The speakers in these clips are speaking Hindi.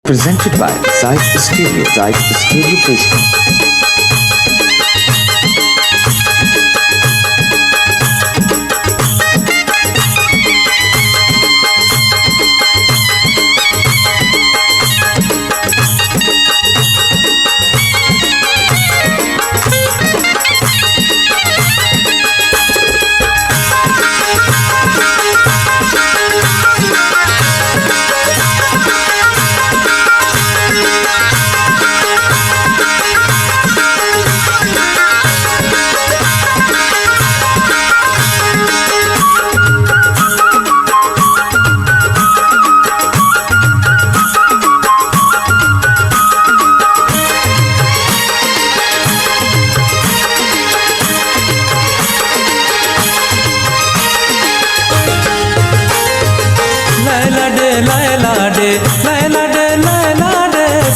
Presented by Zayt Studio. Zayt Studio Station.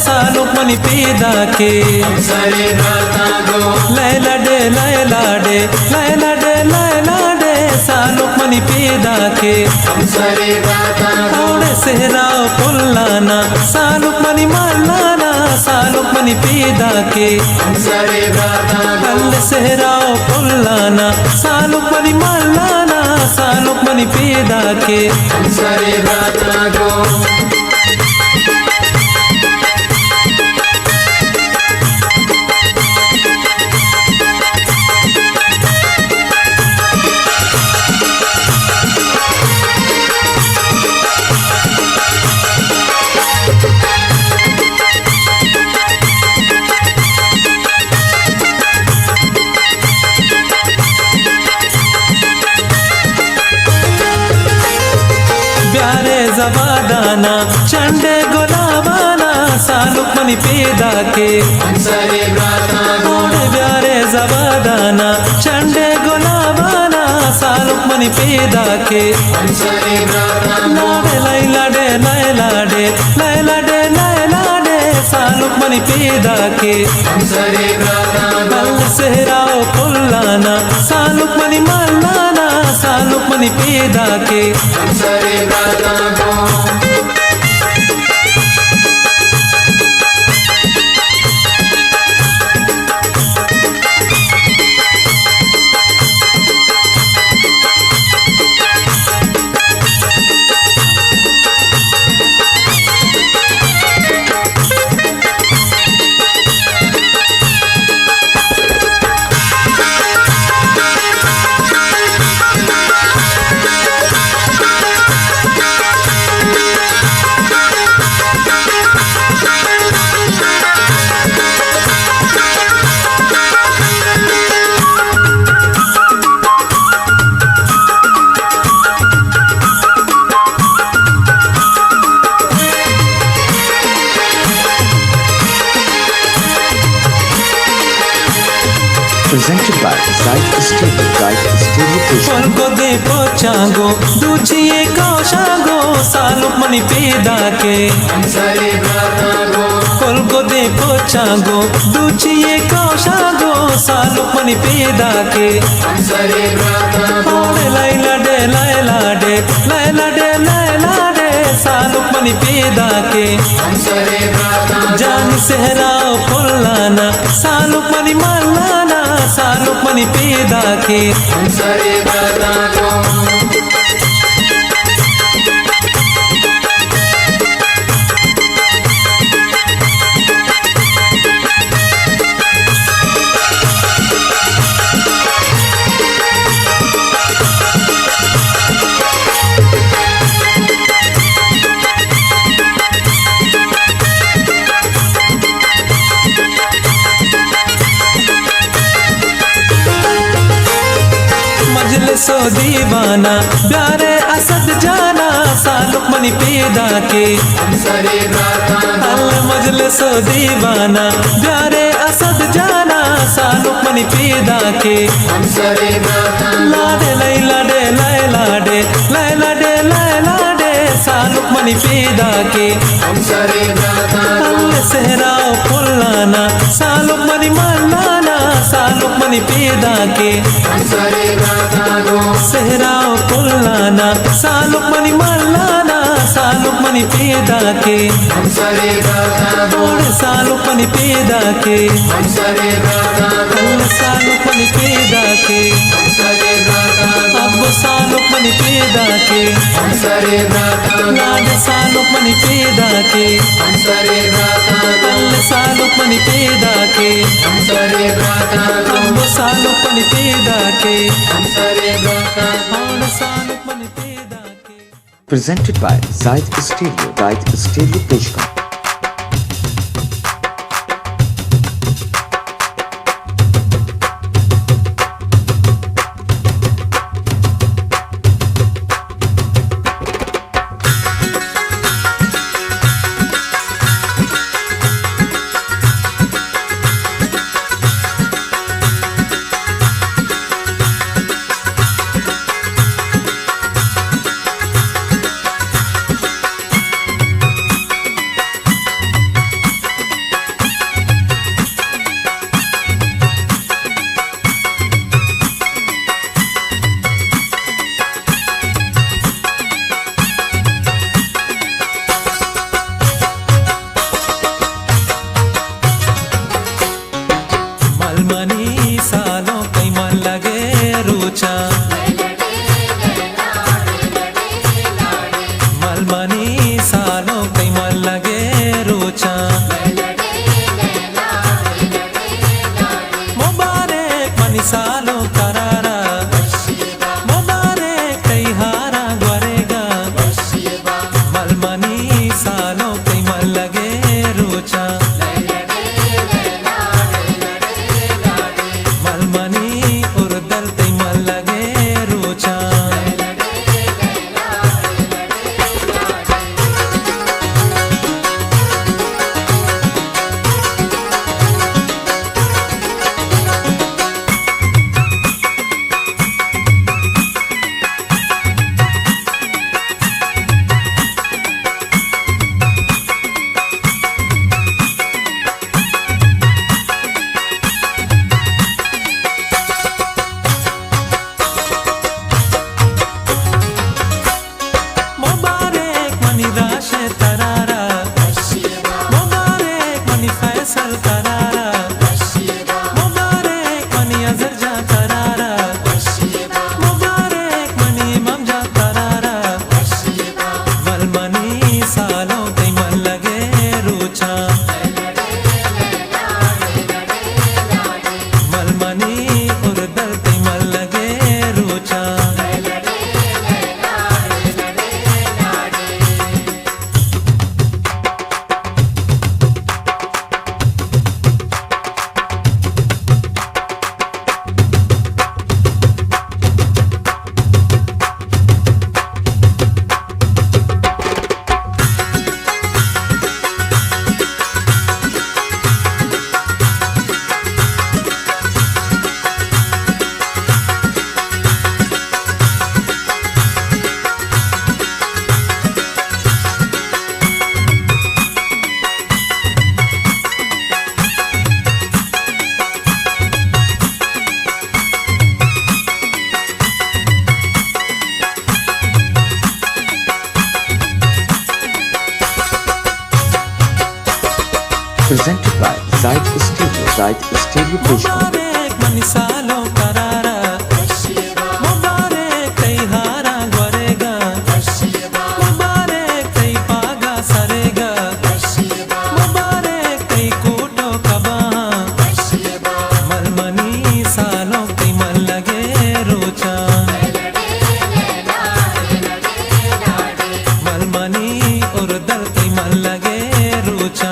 सालों मनी पैदा के लैला डे सालों मनी पैदा के औड़े सहराओ पुल्लाना सालों मनी मालाना सालों मनी पैदा के अल्ले सहराओ पुल्लाना सालों मनी मालाना सालों मनी पैदा के जवादाना चंडे गुलाबाना सालुक मनी पैदा के प्यारे जवादाना चंडे गुलाबाना सालुक मनी पैदा के लाडे सालुक मनी पैदा के सहराओ पुल्लाना सालुक मनी मालाना सालुक मनी पैदा के Presented by Zayt Studio. Zayt Studio Station. Polko de pochango, duchiye kaushango, saluk mani पैदा के polko de pochango, duchiye kaushango, saluk mani पैदा के laila de saluk mani पैदा के जानी सहराओ पुल्लाना सालुक मनी मालाना सालुक मनी पैदा के सो दीवाना प्यारे असद जाना सालुक मनी पैदा के मजलिसो दीवाना प्यारे असद जाना सालुक मनी पैदा के लाडे सालुक मनी पैदा के सहराओ पुल्लाना सालुक मनी मालाना सालुक मनी पैदा के सहराओ पुल्लाना सालुक मनी मालाना सालुक पनी पैदा के थोड़े सालों पनी पैदा के सालों पनी पैदा के अब सालों पनी पैदा के लाड सालों पनी पैदा के सालों पनी पैदा के अब सालों पनी पैदा के और सालों पनी पैदा के। Presented by Zaid Stereo. Zaid Stereo Peshka. मलमनी सालों कई मन लगे रोचा मुबारक मनी सालों करारा मुबारक कई हारा ग्वरेगा मलमनी सालों कई मन लगे रोचा मलमनी उर्दल कई मन लगे Rochak. Presented by Zaid Stereo. Zaid Stereo Peshka. Mubarak money सालों करारा मुबारक कई हारा ग्वरेगा मुबारक कई पागा सरेगा मुबारक कई कोटो कबा मलमनी सालों कई मन लगे रोचा मलमनी उर्दल कई मन लगे रोचा।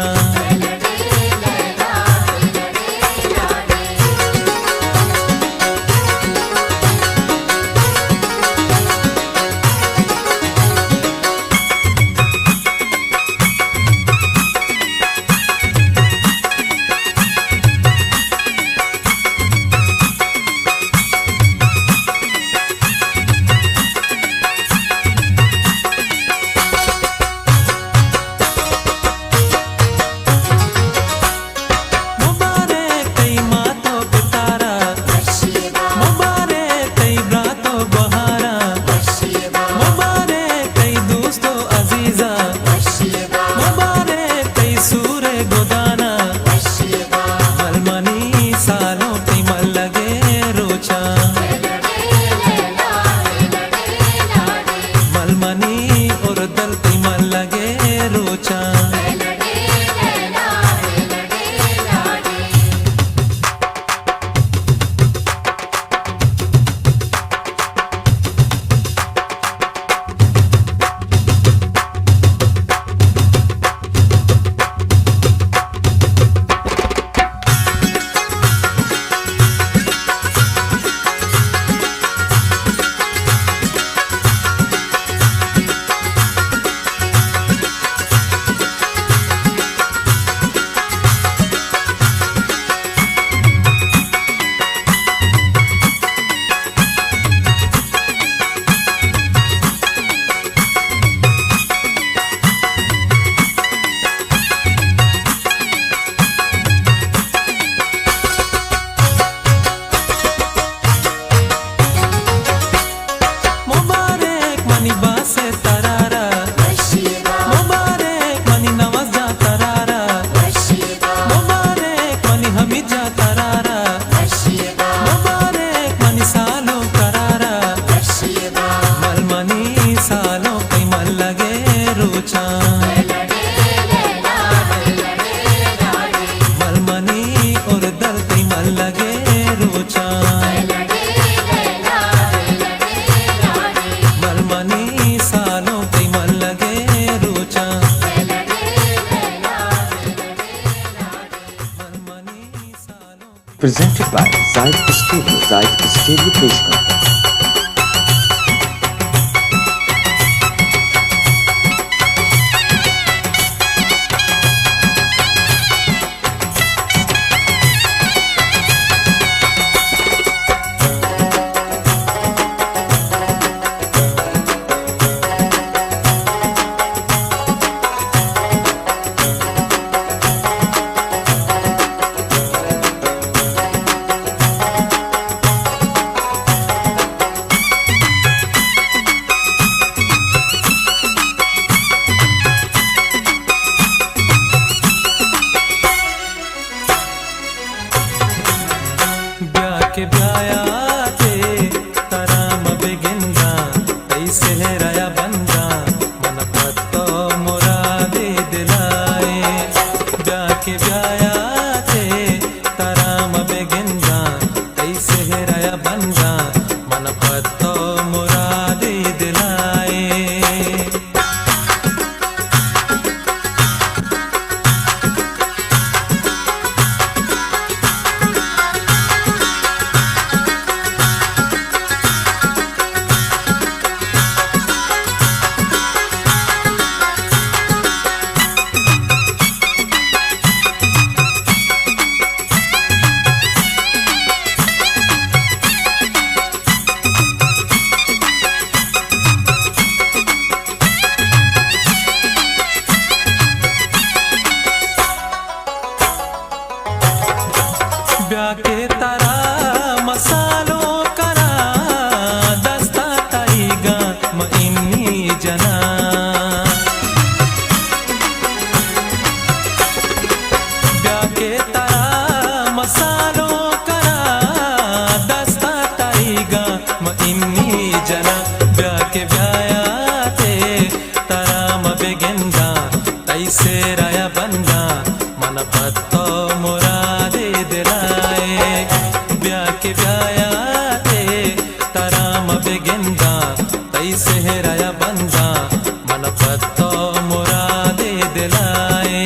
Aziza मन लगे Rochak Presented by Zaid Studio, Zaid Studio Peshkar. के ब्याया थे तराम बेगिंदा ऐसे है राया बंदा मन पत्तो मुरादे दिलाए ब्या के ब्याया थे तराम बेगिंदा ऐसे है राया बंदा मन पत्तो मुरादे दिलाए ब्या के तारा मसालो करा दस्ता ताईगा म इन्नी जना ब्या के तारा मसालो करा दस्ता ताईगा म इन्नी जना ब्या के ब्याया थे तारा म बेगिंदा तैसे राया बंदा मन पत्तो मुरादे दिलाए ब्या के ब्याया थे तराम बेगिंदा तैसे है राया बंदा मन पत्तो मुरादे दिलाए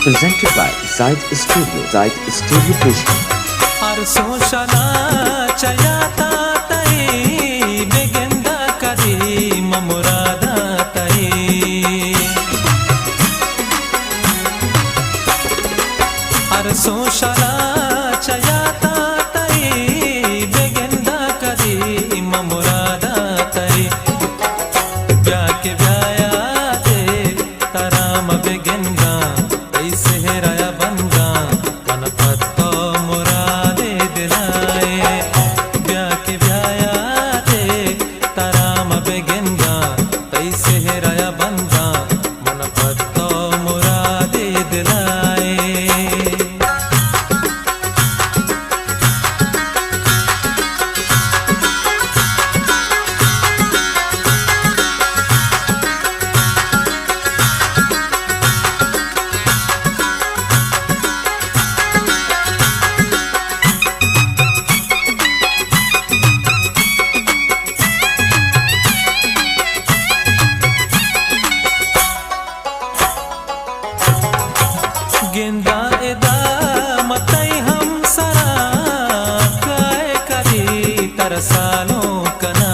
Presented by Zaid Studio, Zaid Studio Peshkar. हर सोशना चयाता तई बेगिंदा करी मुरादा तई Arso shala chayata tai begenda kadi mamurada tai Vyake vyayate taram begenda tai sehraya banda manapatto murade dilaye Vyake vyayate taram begenda tai sehraya banda manapatto murade dilaye गेंदा एदा मतई हम सरा काय करी तरसालो कना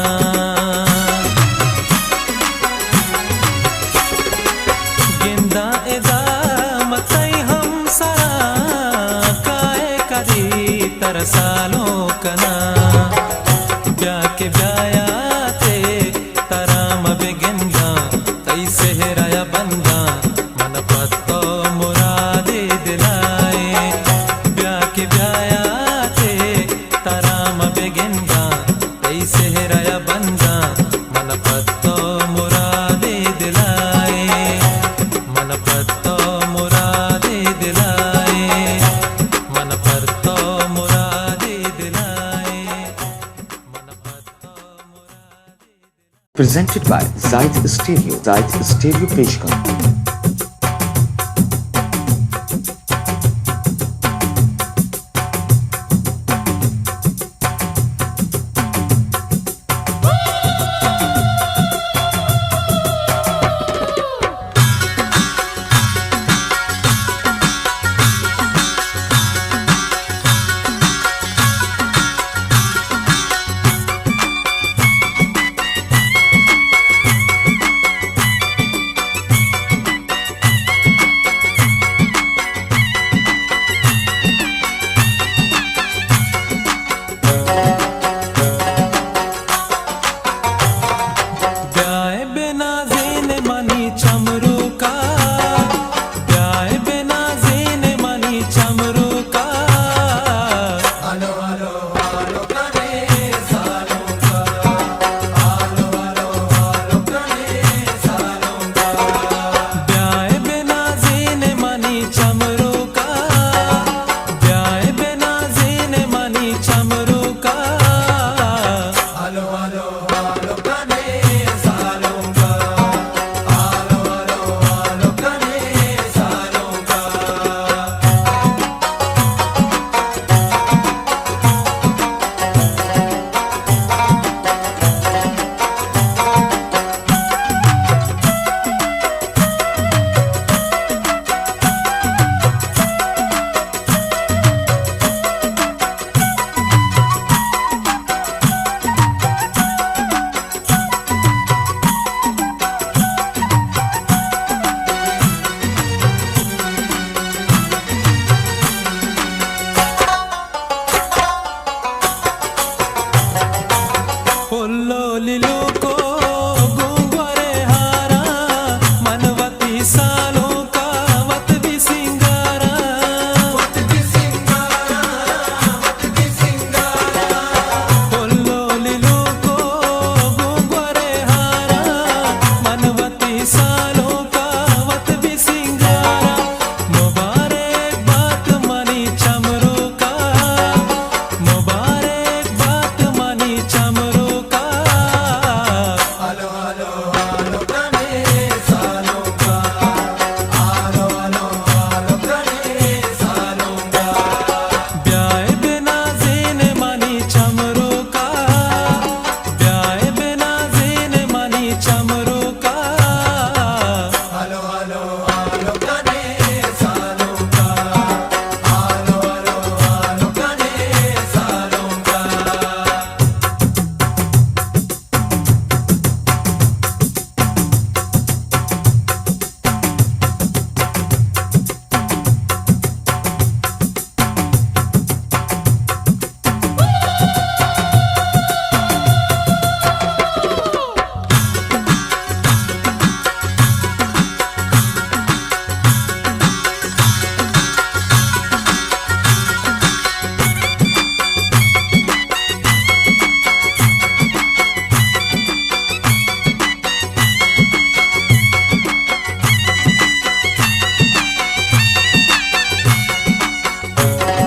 गेंदा एदा मतई हम सरा काय करी तरसालो कना ब्याके ब्यायाते तराम बेगेंदा तई सेहराया बंदा मन पत्तो मुरादे दिलाए ब्याके ब्यायाते तराम बेगेंदा तई सेहराया बंदा मन पत्तो मुरादे दिलाए मन पत्तो मुरादे दिलाए मन पत्तो मुरादे दिलाए मन पत्तो मुरादे Presented by Zaid Stereo. Zaid Stereo Peshkar.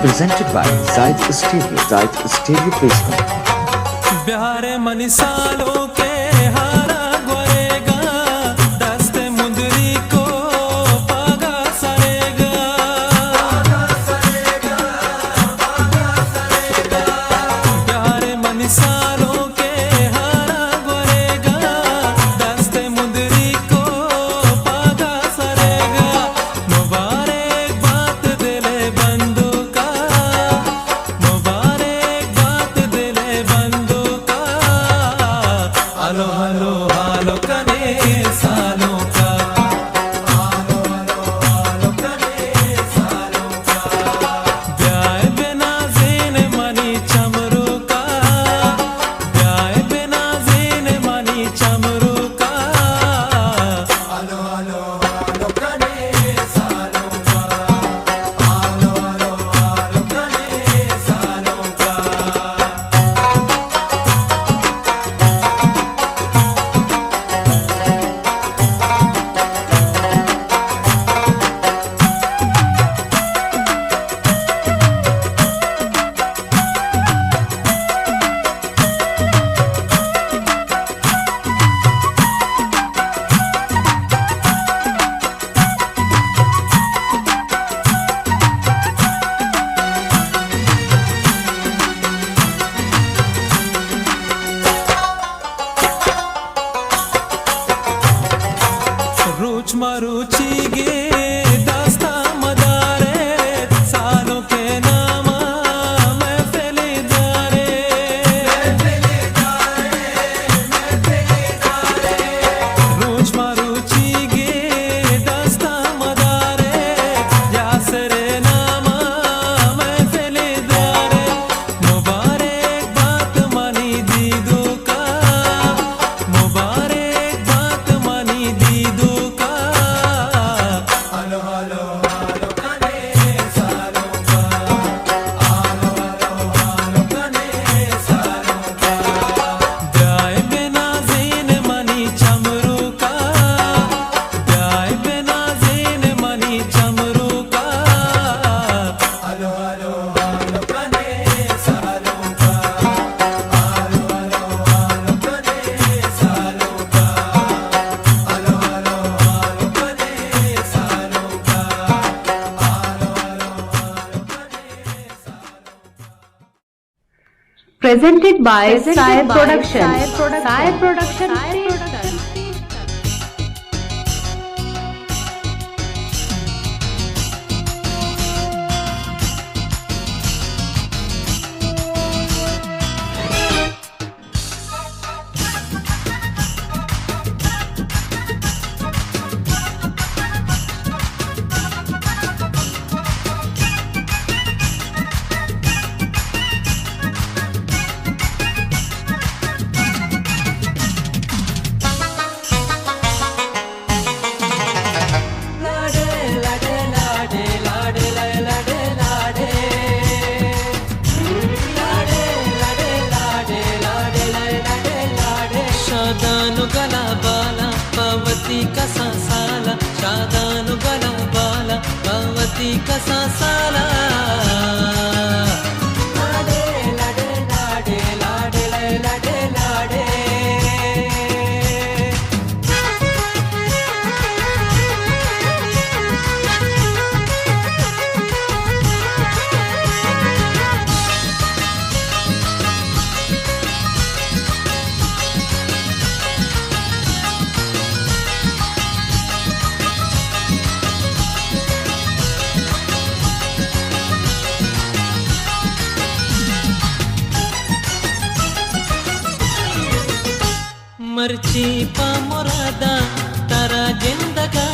presented by Zaid Stereo. Zaid Stereo Place Company. प्यारे मनी सालों के हारा गोरेगा दस्ते मुंदरी को पागा सरेगा प्यारे मनी सालों के हारा गोरेगा दस्ते मुंदरी को पागा सरेगा मुबारक बात दिले बंदू का मुबारक बात दिले बंदू का हालो हालो हालो कने सालों का हालो हालो हालो कने सालों का ब्याह बिना ज़ीन मनी चमरू का ब्याह बिना ज़ीन मनी चमरू का हालो हालो हालो कने सालों का हालो हालो हालो कने सालों का रूच मरुचिगे दास्ता मदारे सालों के नामा महफिली दारे रूच मरुचिगे दास्ता मदारे यासरे नामा महफिली दारे मुबारक बात मनी दीदू का मुबारक बात मनी दीदू का हालो हालो हालो कने सालों का हालो हालो हालो कने सालों का ब्याह बिना ज़ीन मनी चमरू का ब्याह बिना ज़ीन मनी चमरू का हालो हालो हालो कने सालों का हालो हालो हालो कने सालों का हालो हालो हालो कने सालों का हालो हालो हालो कने Presented by Sai Production. Sai Production. शादानु गला बाला पावती का साला शादानु गला बाला पावती का साला लाडे लाडे लाडे लाडे लाडे लाडे मर्ची पा मुरादा तारा जिंदगा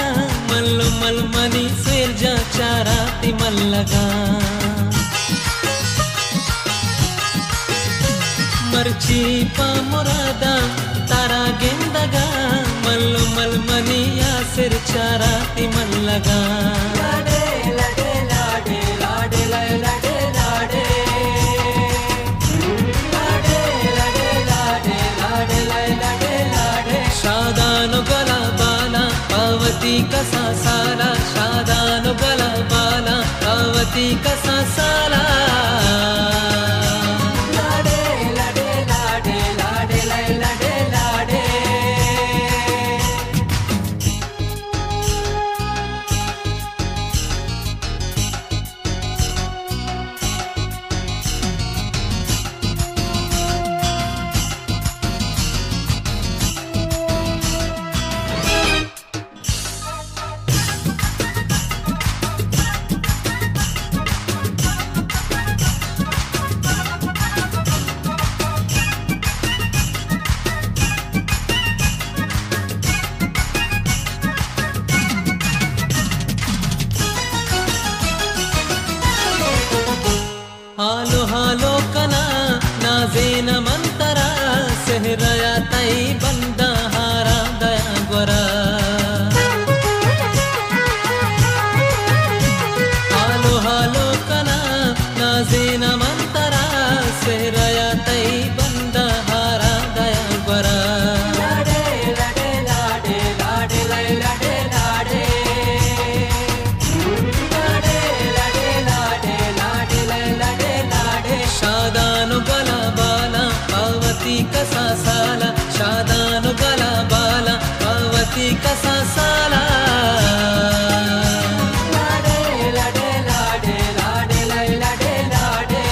मल मल मनी सिर जा चारा तिमल लगा मर्ची पा मुरादा तारा जिंदगा मल मल मनी या सिर चारा तिमल लगा लाडे लाडे लाडे लाडे लाडे लाडे शादानु गला बाला पावती का साला शादानु गला बाला पावती पार्वती कसा साला लाडे लाडे लाडे लाडे लाडे लाडे हालो हालो कना नाजेन मंतरा सेहरया तई बंदा हारा दया गोरा हालो हालो कना नाजेन मंतरा सेहरया तई बंदा हारा दया गोरा लाडे लाडे लाडे लाडे लाडे लाडे शादानु गला बाला पार्वती कसा साला शादानु गला बाला पार्वती कसा साला लाडे लाडे लाडे लाडे लाडे लाडे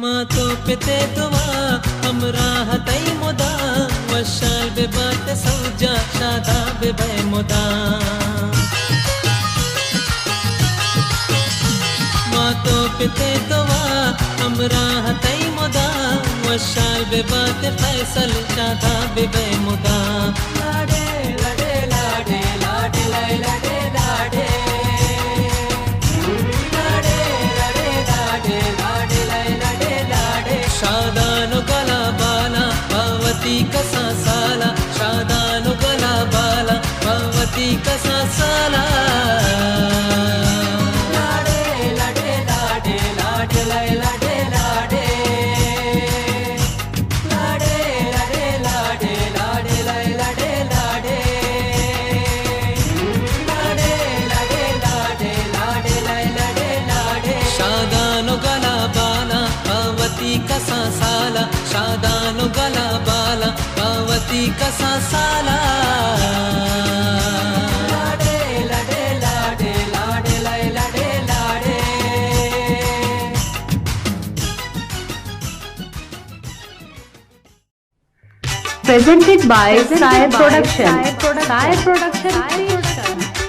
मातो पिते दुआ हमरा हतई मुदा वशाल बे बात सौजा शादा बे बे मुदा मातो पिते दुआ हमरा हतई मुदा वशाल बे बात फैसल शादा बे बे मुदा लाडे लाडे लाडे लाडे लाडे लाडे शादानु गला बाला पार्वती कसा साला शादानु गला बाला पार्वती कसा साला लाडे लाडे लाडे लाडे लाडे लाडे लाडे लाडे लाडे लाडे लाडे लाडे लाडे लाडे लाडे लाडे लाडे लाडे शादानु गला बाला पार्वती कसा साला शादानु गला बाला पार्वती कसा साला लाडे लाडे लाडे लाडे लाडे लाडे Presented by Sai Production. Sai Production.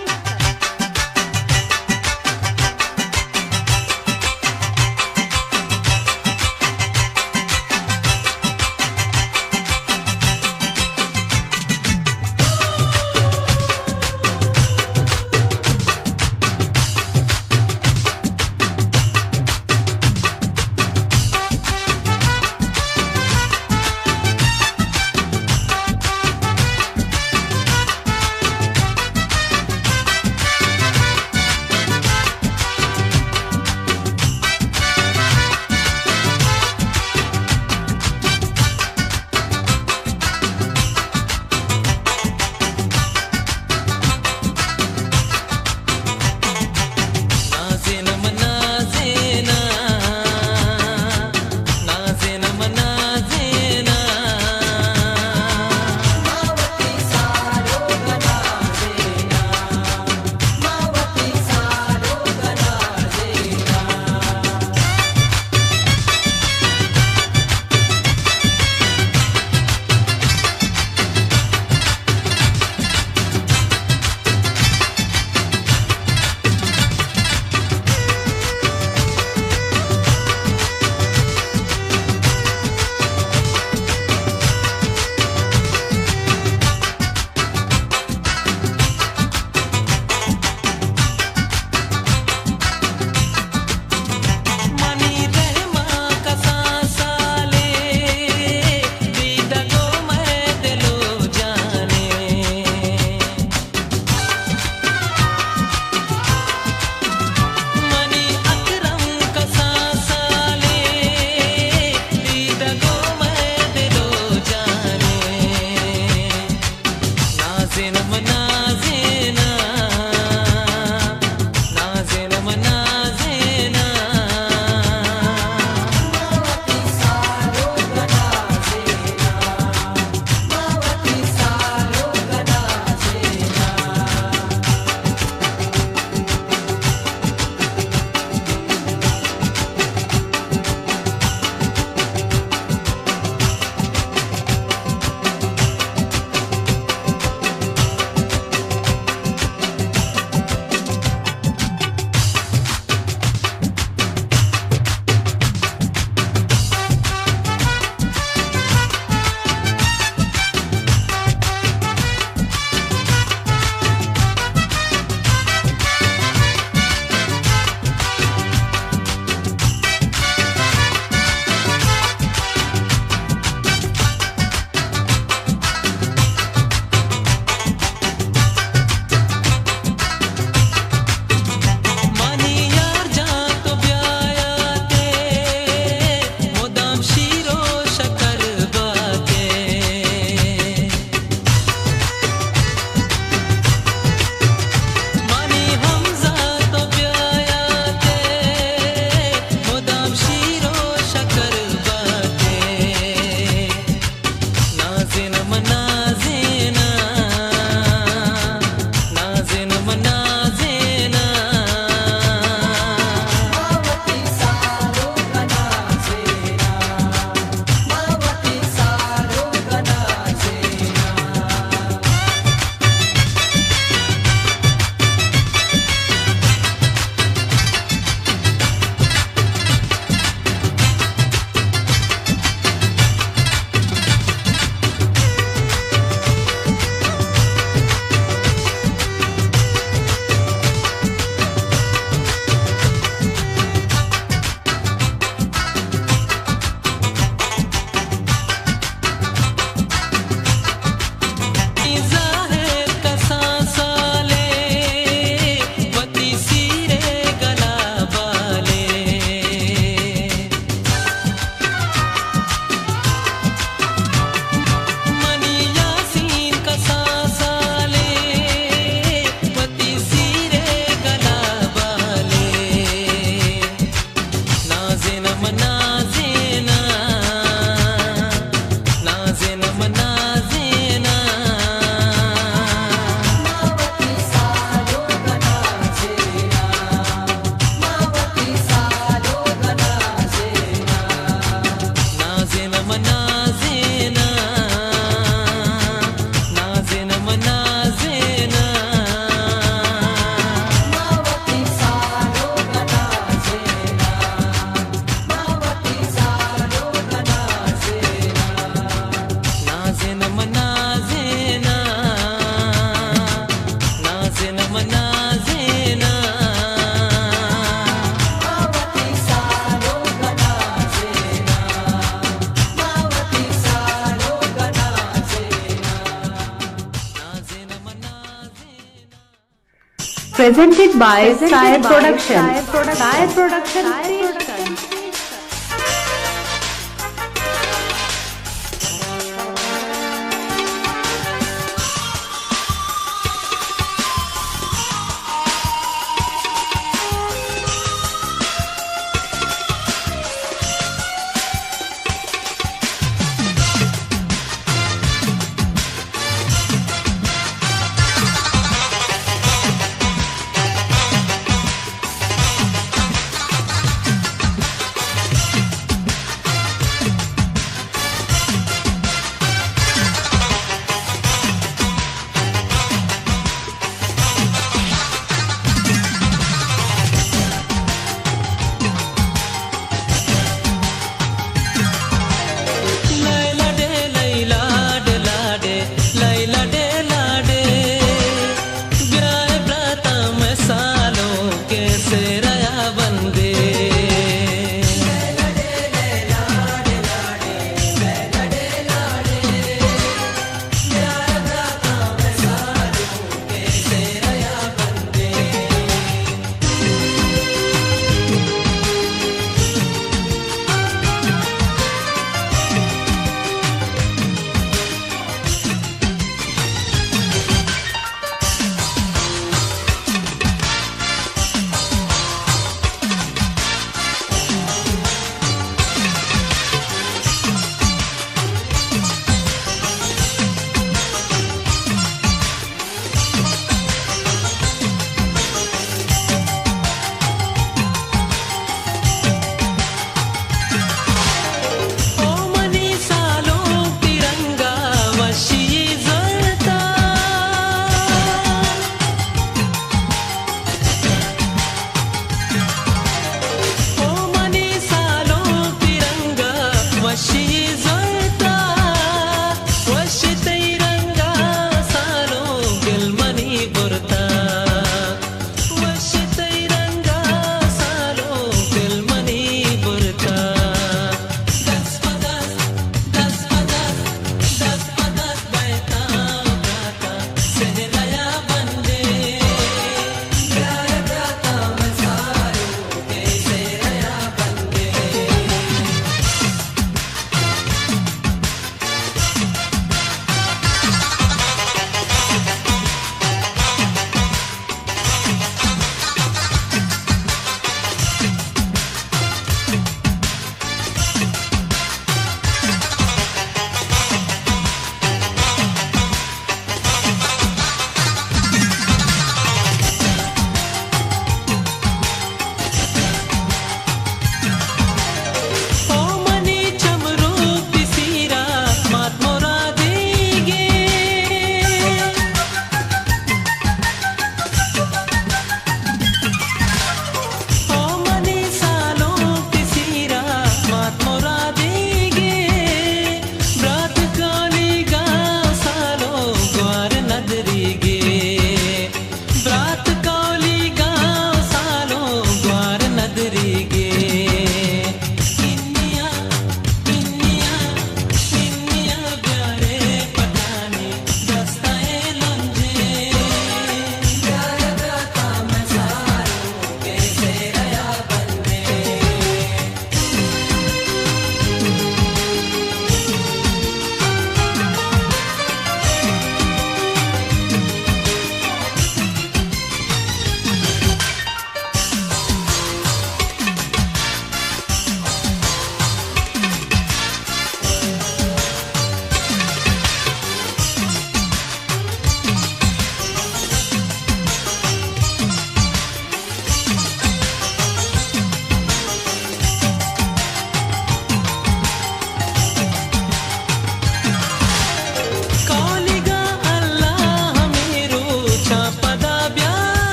Presented by Sai Production. Sai Production.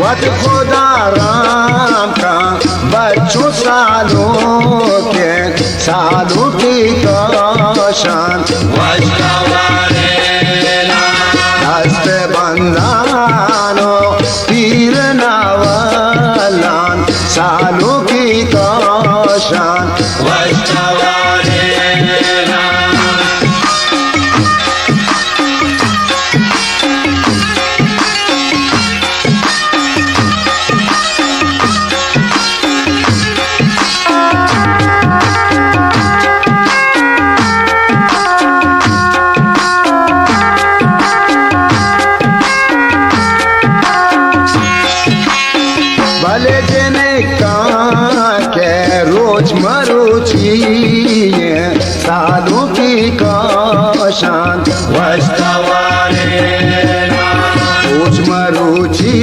वत खुदा राम का बच्चों सालों के सालों की कौशान दस्त बंदानो पीर नावलान सालों की कौशान भले जने के रोज मरुची साधु की कौशान रोज मरुची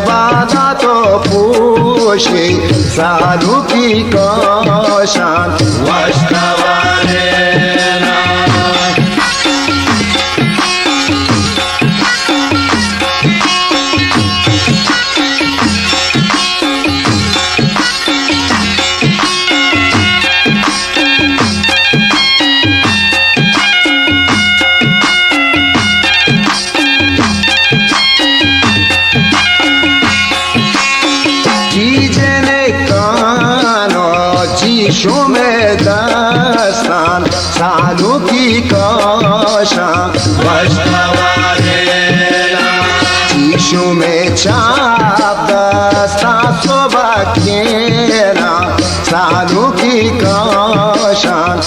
बाधा तो पूछे साधु की कौशान शीशों में दस्तान साधु की कौशान शीशों में चाप दस्तान सुबह केरा साधु की कौशान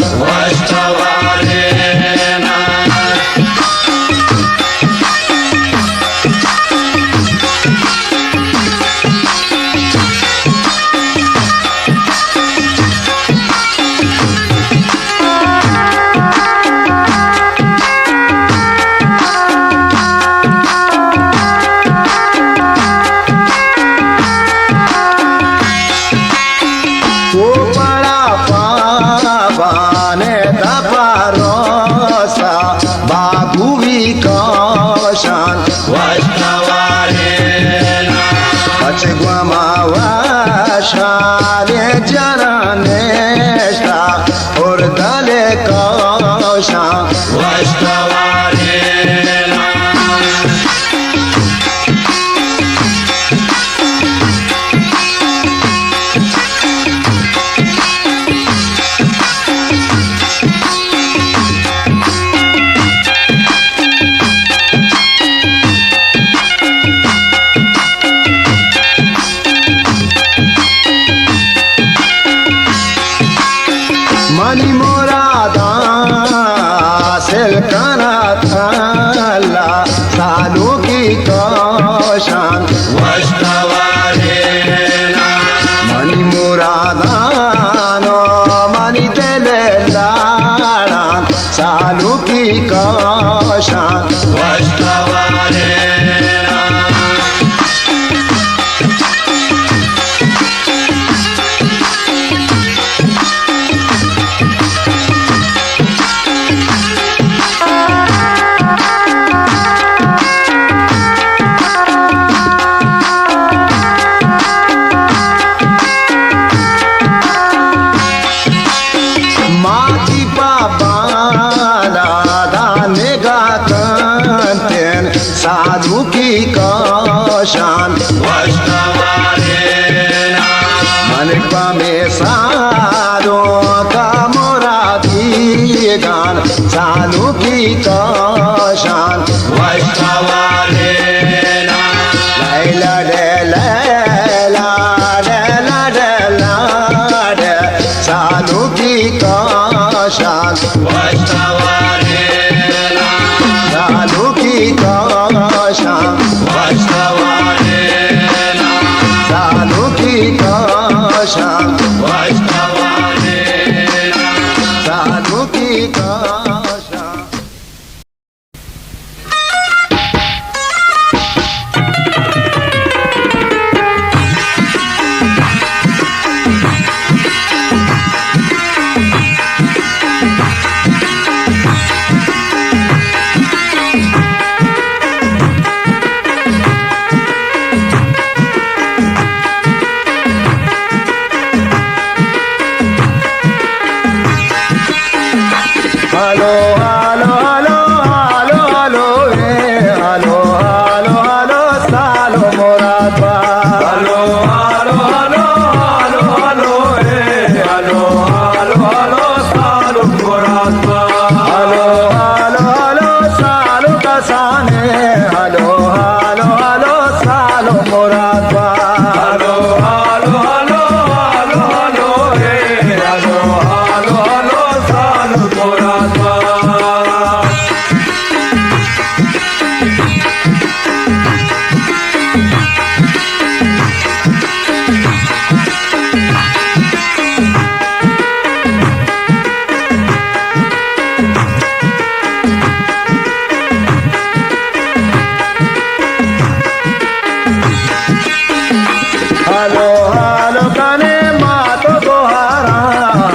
शाले जनाने और दले कौशान मनी मोरादा सिल काना थाला साधु की कौशान मनी मोरादा नो मनी तेले लाड़ा साधु की कौशान साधु की कौशान मन में साधु का मुरादी गान साधु की कौशान लैला लैला लैला लैला साधु की कौशान साधु की कौशान साधु की कौशान साधु की कौशान बसाने हलो हलो हलो सालो मुरादबाद हलो हलो हलो हलो हलो रे हलो हलो हलो सालो मुरादबाद हलो हलो कने मातो गोहारा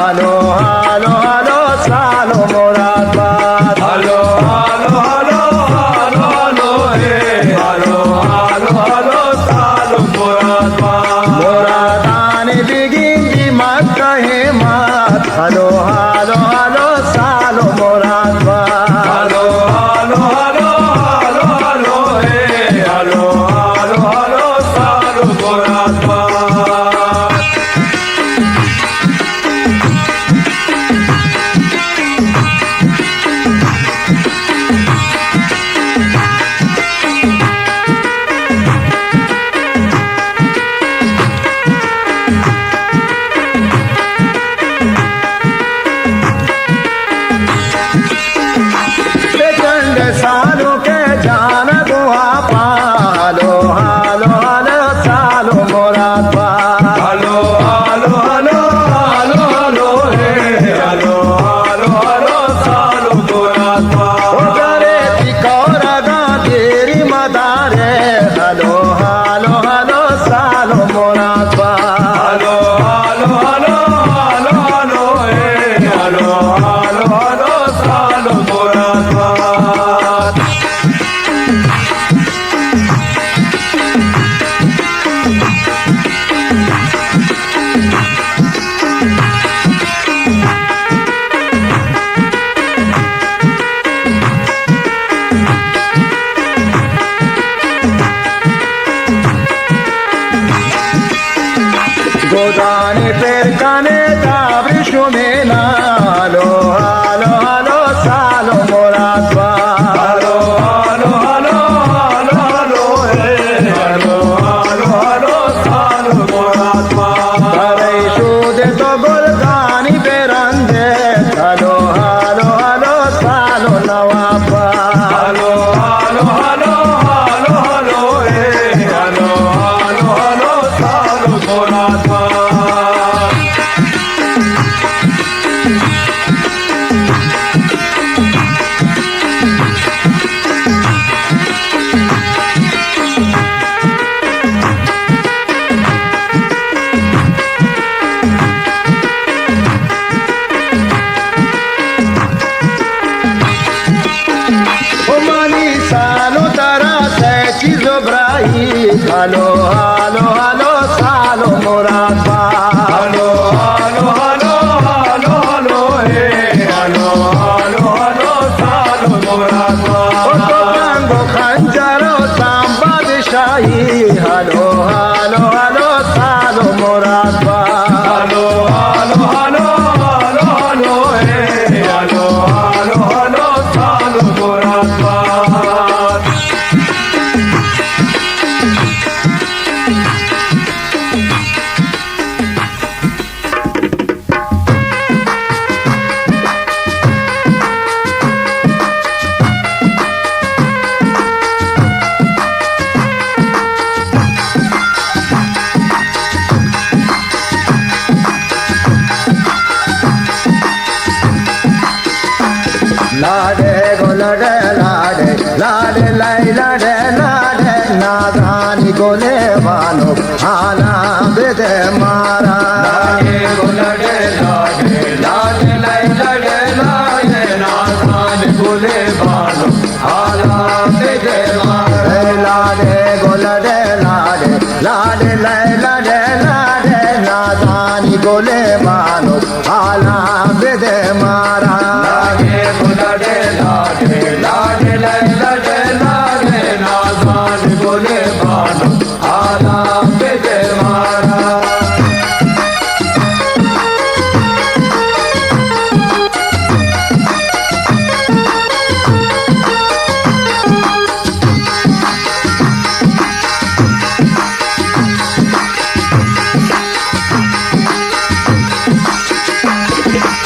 हलो हलो हलो सालो मुरादबाद हलो हलो हलो हलो हलो रे हलो हलो हलो सालो मुरादबाद मुरादानी बिगिंगी मत कहे मत हलो हलो हलो सालो मुरादबाद हलो हलो हलो हलो हलो रे हलो हलो हलो सालो मुरादबाद चंड सालों के जान दुआ पालो हालो हालो सालो मुरादबाद हलो हालो हालो हालो हालो रे हलो हालो हालो सालो मुरादबाद ओ करे तिकोरा गा तेरी मदारे हलो हालो हालो सालो मुरादबाद हलो हालो हालो हालो हालो रे हलो हालो हालो सालो मुरादबाद गोदाने पेर काने दाबरी शुमेना हलो हलो हलो सालो मुरादबाद हलो हलो हलो हलो हलो रे हलो हलो हलो सालो मुरादबाद करे शुदे तो गुलगानी बेरंदे हलो हलो हलो सालो नवाबाद हलो हलो हलो हलो हलो रे हलो हलो हलो सालो मुरादबाद Omani salo tara se chizo brai halo halo halo salo muradbaad halo halo halo halo halo hey halo halo halo salo muradbaad o to tango khanjaro sambad shahi halo halo halo salo muradbaad halo halo halo halo halo hey halo halo halo salo muradbaad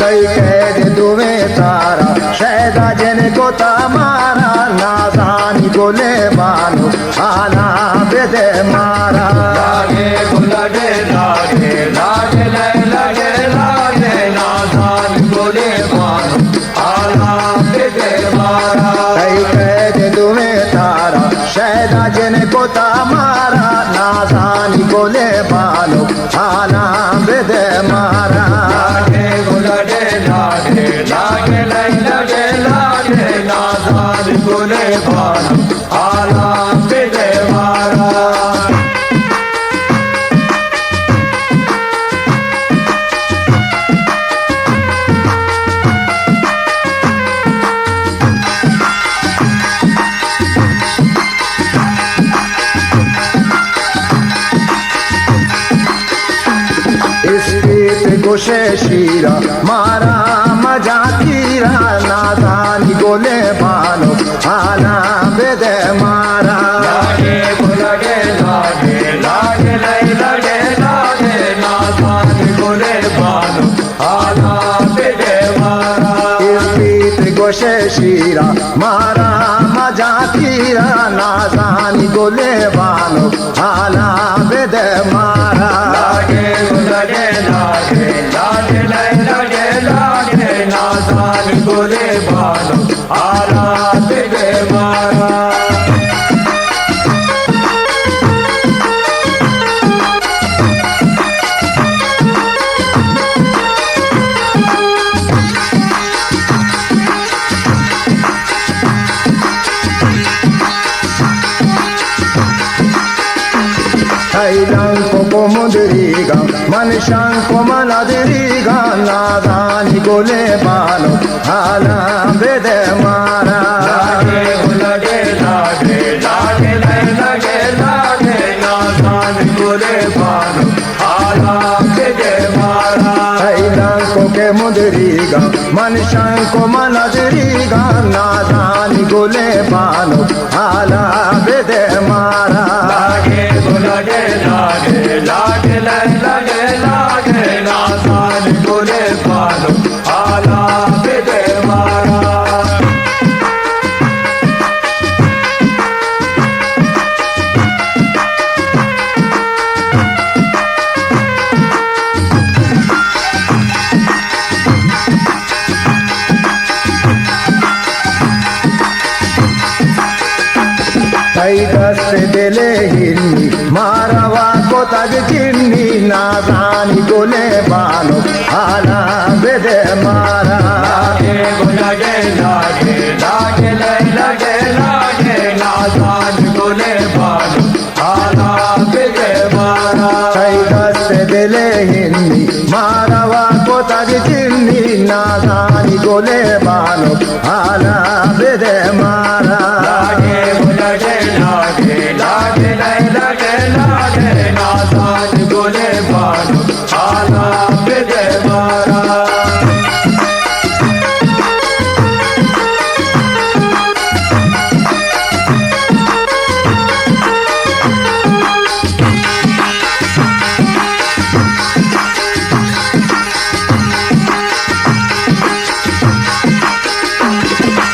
कई कैद तुम्हें तारा शहदा जिनको तमारा नादानी गोले बानो आला बेदे मारा लागे गुलडे लागे लागे लागे लागे नादानी गोले बानो आला बेदे मारा कई कैद तुम्हें तारा शहदा जिनको तमारा नादानी गोले बानो आला बेदे मारा लागे गुलडे लागे लागे लागे लागे नादानी गोले बानो आला बेदे मारा गोशे शीरा मारा मजा तीरा नादानी गोले बानो आला बेदे मारा लागे गुलडे लागे लागे लागे लागे नादानी गोले बानो आला बेदे मारा इस गोशे शीरा मारा मजा तीरा नादानी गोले बानो आला बेदे मारा लागे गुलडे लागे लागे लागे लागे नादानी गोले बानो आला बेदे मारा Ailanko mudriga manishanko manadriga nadani gole bano hala bede mara lage gulage lage lage lage lage nadani gole bano hala bede mara ailanko ke mudriga manishanko manadriga nadani gole bano hala bede mara lage gulage लागे लागे लागे लागे नादानी गोले बानो आला बेदे मारा कई दस्त दिले हिन्नी मारवा को तज चिन्नी नादानी गोले बानो आला बेदे मारा लागे गुलगे लागे लागे लागे लागे नादानी गोले बानो आला बेदे मारा कई दस्त दिले हिन्नी मारवा को तज चिन्नी नादानी गोले बानो आला बेदे मारा लागे गुलगे लागे लागे लागे लागे नादानी गोले बानो आला बेदे मारा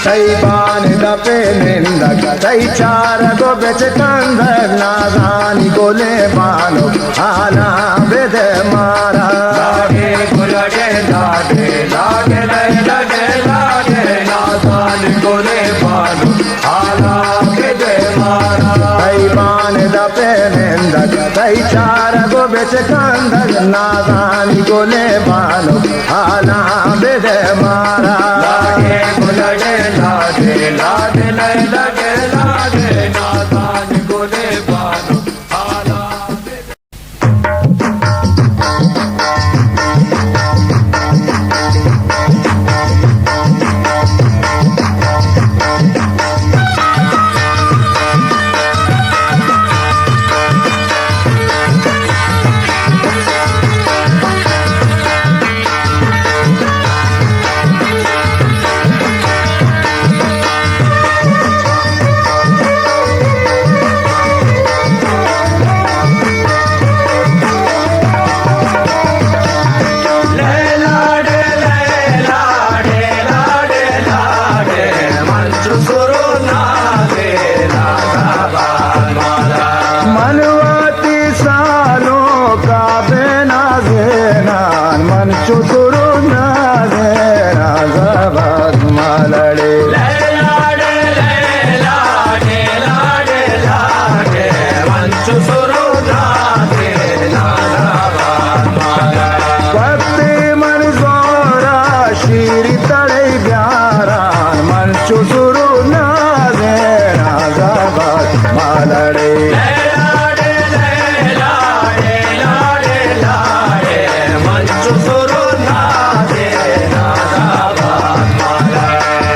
कई बान दपे निंदक कई चार गो बेच कंधर नादानी गोले बानो आला बेदे मारा लागे गुलगे लागे लागे लागे लागे नादानी गोले बानो आला बेदे मारा कई बान दपे निंदक कई चार गो बेच कंधर नादानी गोले बानो आला बेदे मारा लागे गुलगे लागे लागे लागे लागे नादानी गोले बानो आला मालड़े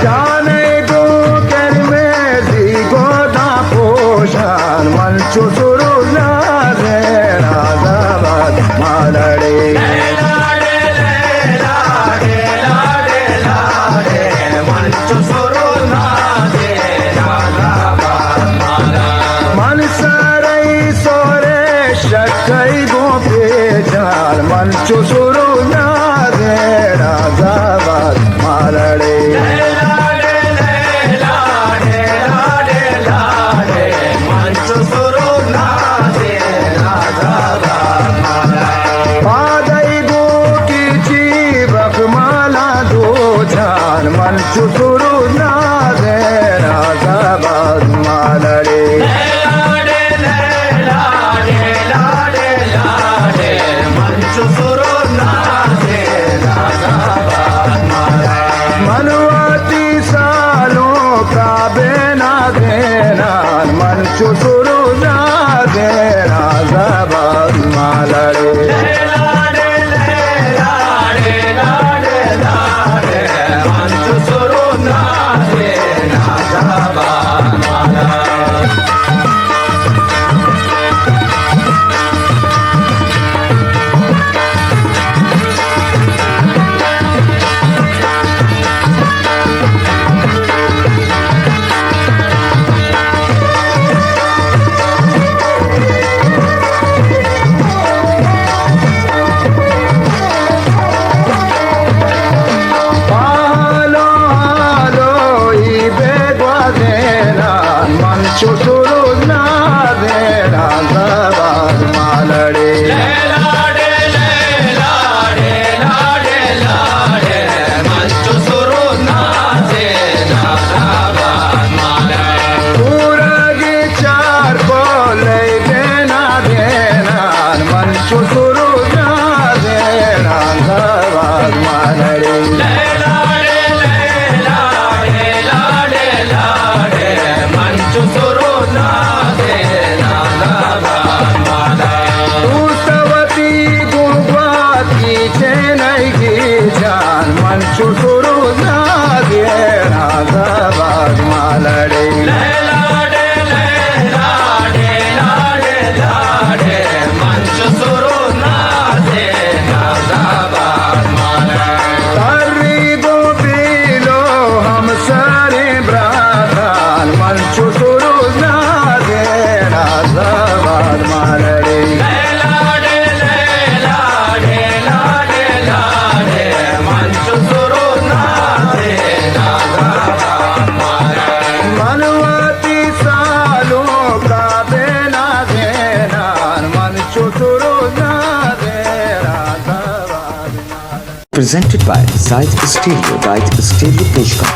जाने गो कर में दिगो दा पोषण मंचो सुरु ना रे राजाबाद मालड़े मन सारई सोरे शक्कई गो पेचार मंचो सुरु ना रे राजाबाद मालड़े पादई गो की जीवक माला दो जान मंचो सुरु ना रे राजाबाद मालड़े मनवाती सालों का बेना देना मंचो सुरु ना दे Rajabad मालड़े Halo, halo, ibe guadena, mancho suru na dena, zabad malade. Puragi char kole dena dena, mancho suru na dena, zabad malade. उस्तवती गुणवाती Chennai की जान मंचो सुरु ना दे राजाबाद मालड़े सारी गो पीलो हम सारे ब्राह्मण मंचो सुरु ना दे राजाबाद मालड़े मनवाती सालों का बेना देना मंचो सुरु ना दे Rajabad Presented by Zaid Stereo, Zaid Stereo Peshka.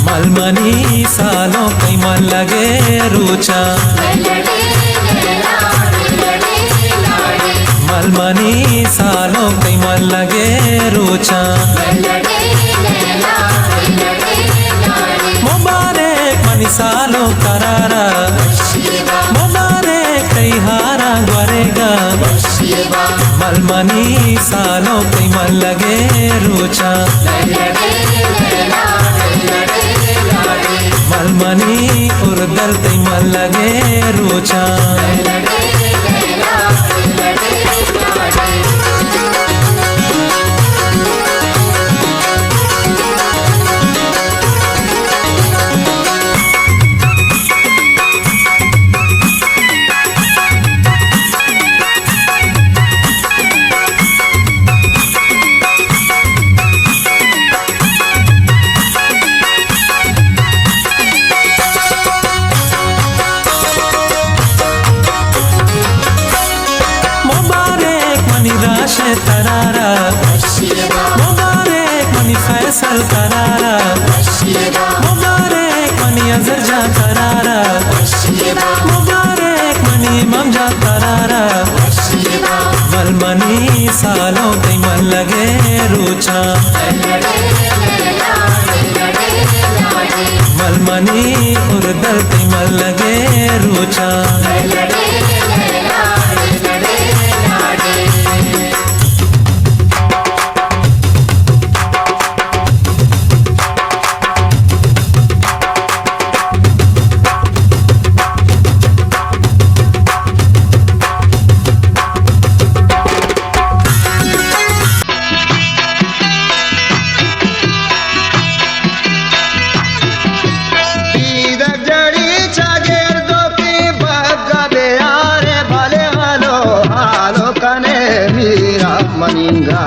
मलमनी सालों कई मन लगे रुचा मलमनी सालों कई मन लगे रुचा मुबारक मनी सालों करारा मुबारक कई हारा गुरेगा मलमनी सालों कई मन लगे रुचा मलमनी उर्दल कई मन लगे रुचा करारा मुबारक मनी अजर जा करारा मुबारक मनी मम जा करारा मलमनी सालों कई मन लगे रूचा मलमनी उर्दल कई मन लगे रूचा मनिंगा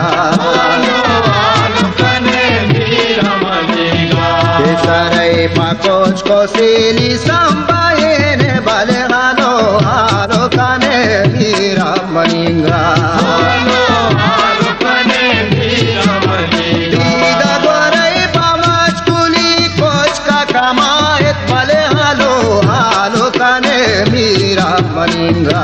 केसरई पाकोच को सीली संभाए ने बले हालो हालो काने मीरा मनिंगा दीदा गोरई पामाच कुली कोच का कमायत बले हालो हालो काने मीरा मनिंगा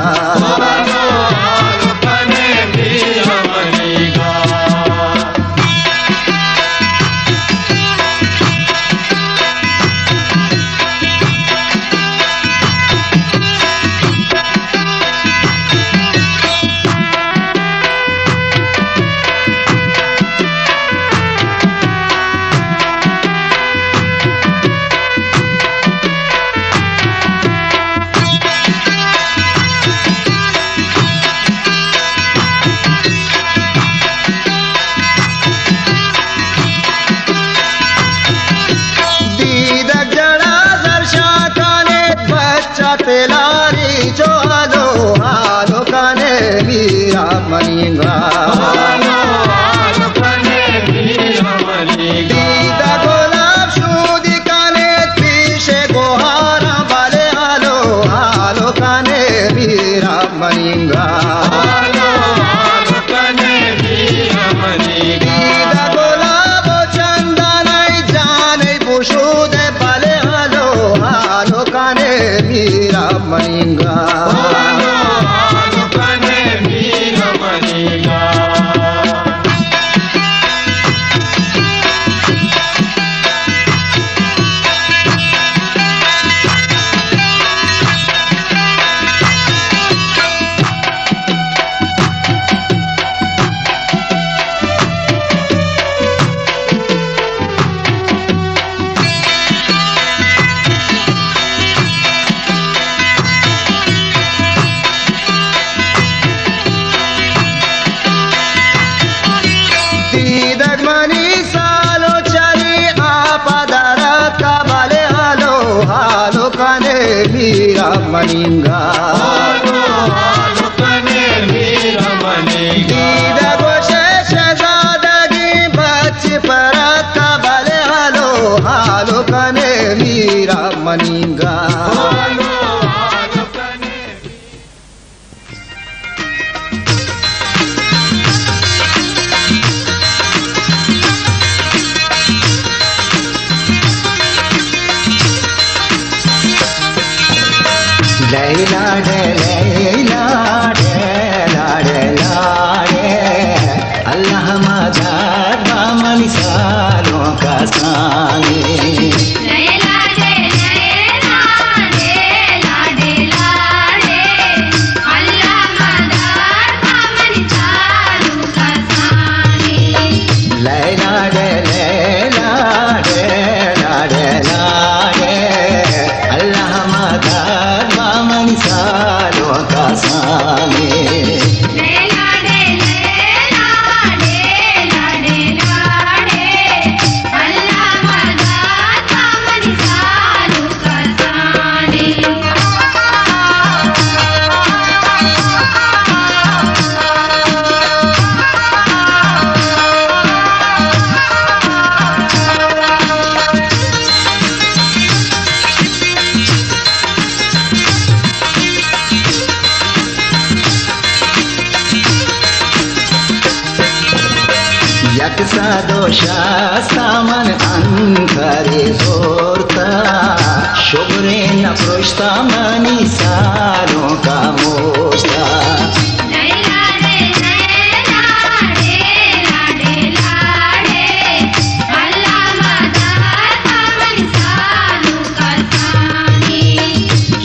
तेलारी जो हालो हालो काने मीरा मनिंगा दीदा गोलाब शूदी काने पीछे गोहारा बाले हालो हालो काने मीरा मनिंगा दीदा गोलाब चंदनाई जाने बुशूदे बाले हालो हालो काने मीरा मनिंगा मीरा मनिंगा दीदा गोशे शहजादगी बच्ची परत का भले हालो हालो कने मीरा मनिंगा लैला डे लैला डे लाडे लाडे अल्लाह मजार बामन सालों का सानी लैला डे लैला डे लाडे लाडे अल्लाह मजार बामन सालों का सानी लैला डे लैला डे लाडे लाडे अल्लाह मजार सालों का सानी लैला डे लाडे लाडे लाडे अल्लाह मजार बामन सालों का सानी यकसा दोषा saman antare zorta Shogre na proshta mani salo ka mosta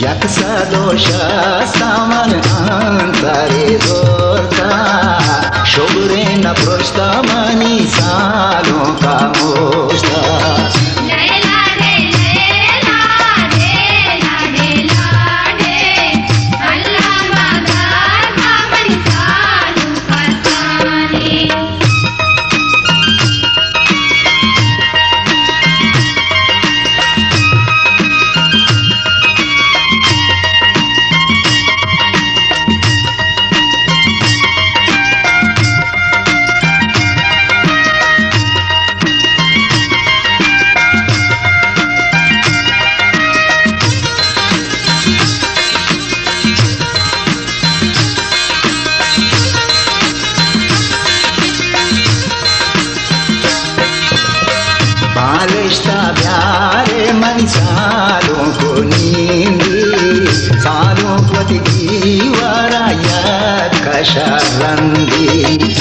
Yaksa dosha saman antare zorta Shogre na proshta mani salo ka mosta Balishta pyare man salon ko nindi salon ko diwara yad ka sharandi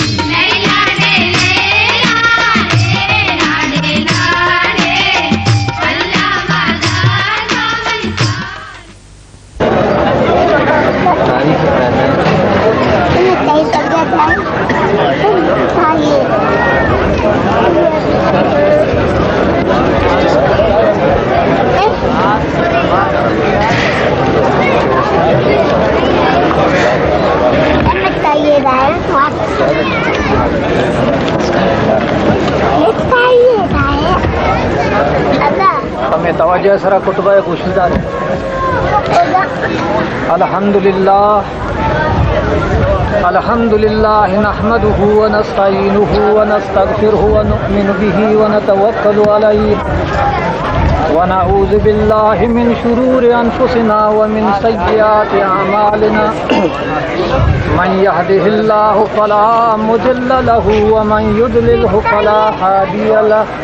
हमें तवज्जो सरा कुतुबा खुशदार अल्हम्दुलिल्लाह नहमदुहु व नस्तईनुहु व नस्तगफिरुहु व नु'मिनु बिही व नतवक्कलु अलैहि व नऊज़ु बिल्लाहि मिन शुरूरि अनफुसिना व मिन सय्यिआति अमालिना मन यहदिहिल्लाहु फला मुदिल्ल लहु व मन युद्लिलहु फला हादिय लहु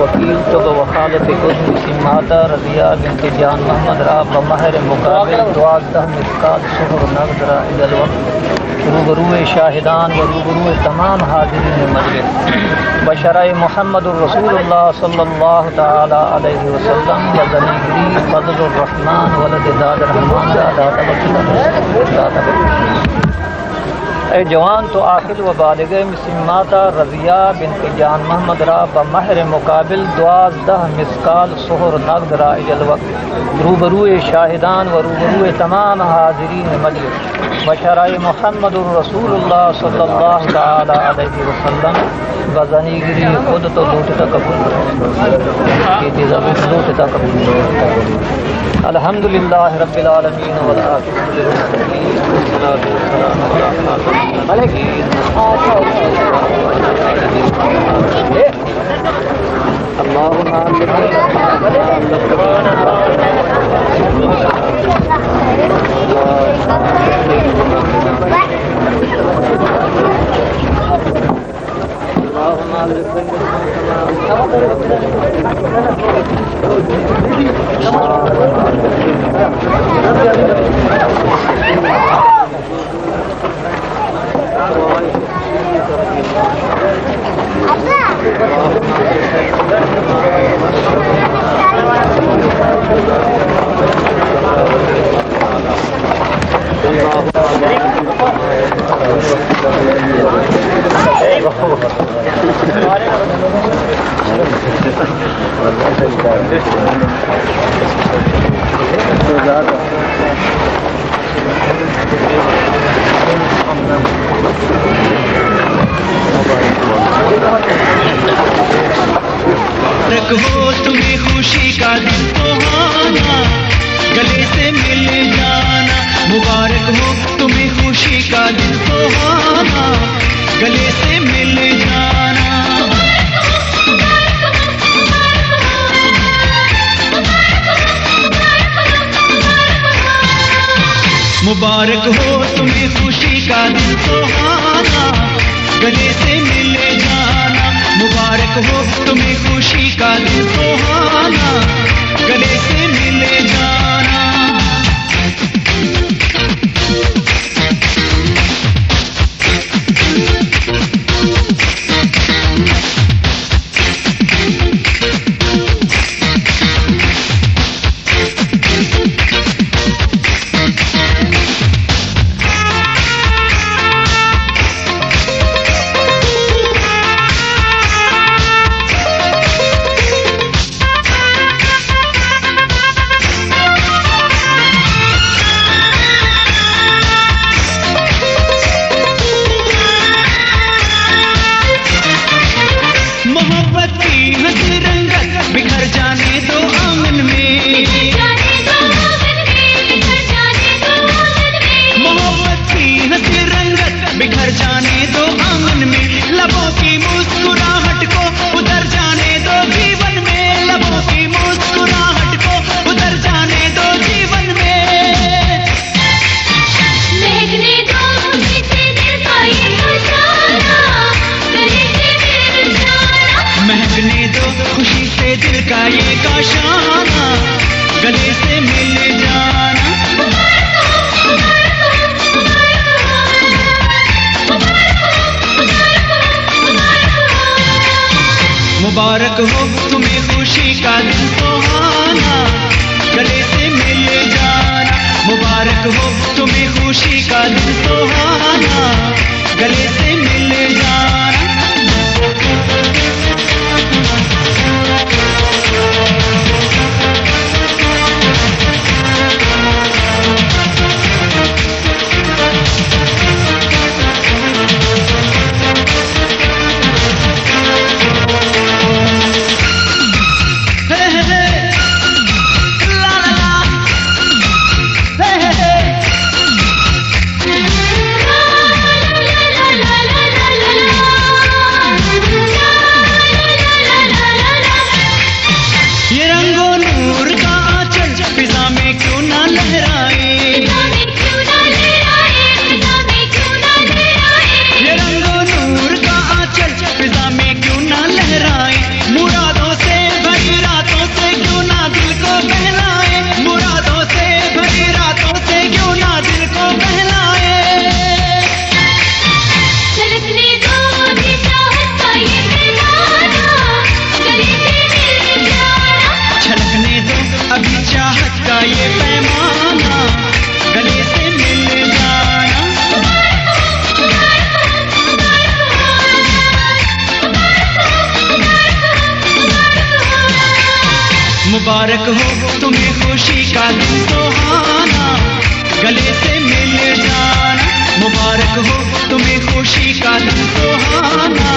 वकील तो वकालत सिमाता रजिया बिनत जान मोहम्मद रा बमहर मुकाबिल 12 मिसकात शुहर नगदरा इदल वक्त रूबरूए शाहिदान व रूबरूए तमाम हाजिरीन मजलिस बशराए मुहम्मदुर रसूलुल्लाह सल्लल्लाहु तआला अलैहि वसल्लम व ज़नीगिरी फज़लुर रहमान वलद दादर रहमान दाता ए जवान तो आखिर व बालिग़ मिसिमाता रज़िया बिनत जान मोहम्मद रा बमहर मुकाबिल 12 मिसकाल सुहर नगद रा इजल वक्त रूबरूए शाहिदान व रूबरूए तमाम हाजिरीन मजलिस बशराए मुहम्मदुर रसूलुल्लाह सल्लल्लाहु तआला अलैहि वसल्लम बज़नीगिरी खुद तो लूटता कबूल लूटता कबूल अल्हम्दुलिल्लाह रब्बिल आलमीन वल आखिरतु लिल मुत्तक़ीन वस्सलातु वस्सलामु हो तुम्हें खुशी का दिन सुहाना, गले से मिल जाना। मुबारक हो तुम्हें खुशी का दिन सुहाना, गले से मिल जाना। मुबारक हो तुम्हें खुशी का दिन सुहाना, गले से मिल जाना। मुबारक हो तुम्हें खुशी का दिन सुहाना, गले से मिल जाना। बिखर जाने दो आंगन में, मोहब्बत की हंसी रंगत बिखर जाने दो आंगन में। लबों की मुस्कुराहट को उतर जाने दो जीवन में, लबों की मुस्कुराहट को उतर जाने दो जीवन में। महकने दो खुशी से दिल का ये खजाना, गले से मिल जाना। महकने दो खुशी से दिल का ये काशाना, गले से मिल जाना। मुबारक हो तुम्हें खुशी का दिन सुहाना, गले से मिल जाना। मुबारक हो तुम्हें खुशी का दिन सुहाना, गले से मिल जाना। मुबारक हो तुम्हें खुशी का दिन सुहाना, गले से मिल जाना। मुबारक हो तुम्हें खुशी का दिन सुहाना,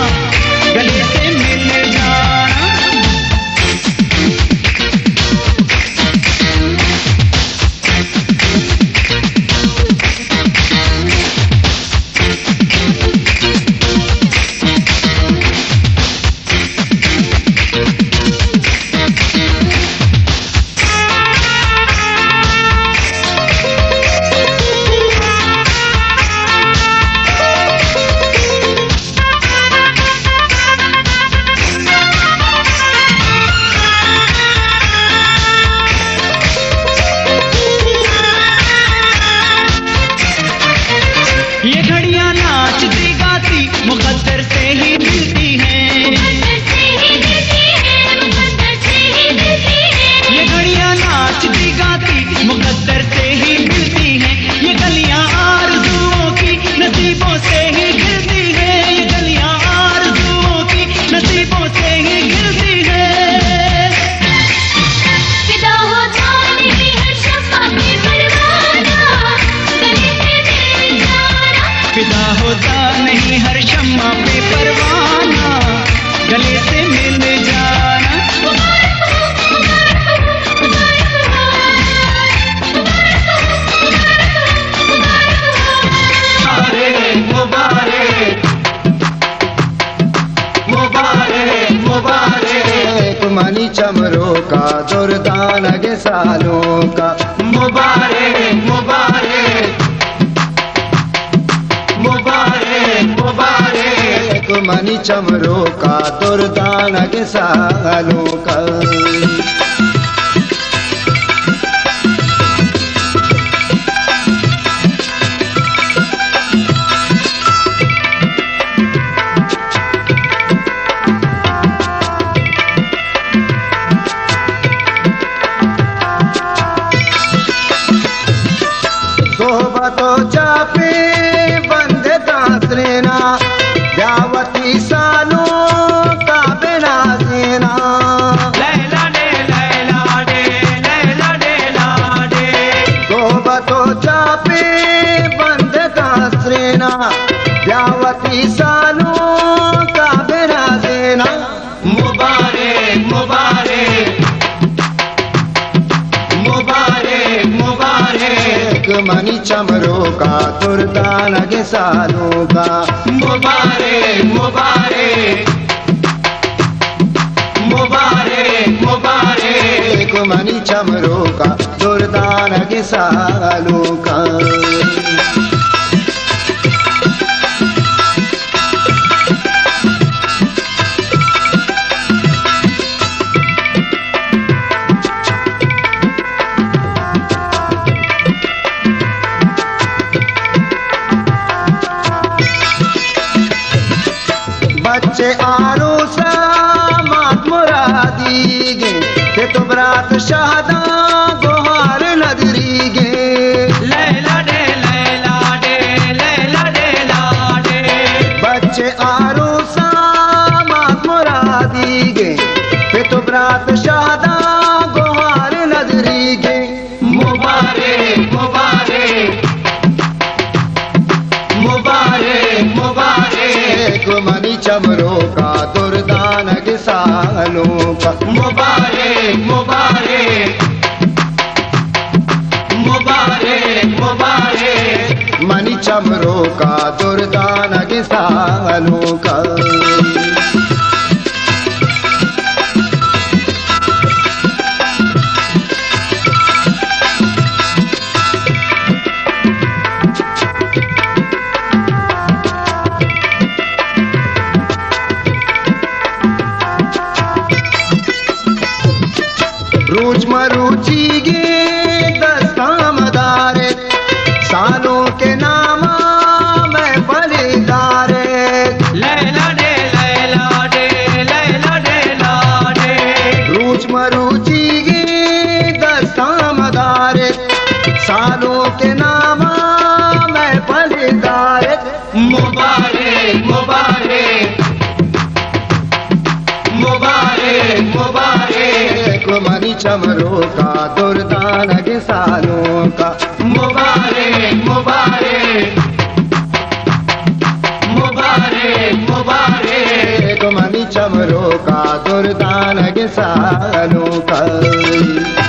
गले से मिल जाना। ये घड़ियां नाचती गाती मुकद्दर से ही मिलती हैं। ये घड़ियां नाचती गाती मुकद्दर से ही मिलती हैं। ये गलियां आरज़ुओं की नसीबों से ही खिलती हैं। ये गलियां आरज़ुओं की नसीबों से ही खिलती हैं। फिदा हो जाने की हर शम्मा पे परवाना, गले से मिल जाना। फिदा होता नहीं हर शम्मा पे परवाना, गले से मिल जाना। मुबारक मुबारक मुबारक मनी चमरों का दुर्दान के सालों का। मुबारक मुबारक मुबारक मुबारक मनी चमरों का दुर्दान के सालों का। सोबतो चापे बंद दासरेना, ब्यावती सालों का बिना सेना। लैला डे लैला डे लैला डे ला डे। सोबतो चापे बंद दासरेना, ब्यावती सालों का बिना सेना। मुबारक मुबारक मुबारक मुबारक मनी चमरों का दुर्दान के सालों का। मुबारक मुबारक मुबारक मुबारक मनी चमरों का दुर्दान के सालों का। बच्चे आरूसा मात मुरादी गे, ते तो बरात शादा गोहार नदरी गे। लैला डे लैला डे लैला डे ला डे। बच्चे आरूसा मात मुरादी गे, ते तो बरात शादा गोहार नदरी गे। मुबारक मुबारक मुबारक मुबारक मनी चमरों का दुर्दान के सालों का। मुबारक मुबारक मुबारक मुबारक मनी चमरों का दुर्दान के सालों का। रूज मरूची गे दस्तामदारे, सालों के नामा मैं बलिदारे। लैला डे लैला डे लैला डे ला डे। रूज मरूची गे दस्तामदारे, सालों के नामा मैं बलिदारे। मुबारक मुबारक मुबारक मुबारक मनी मनी चमरो का दुर्दान किसानों का मुबारक मुबारक मुबारक मुबारक मनी चमरो का दुर्दान किसानों का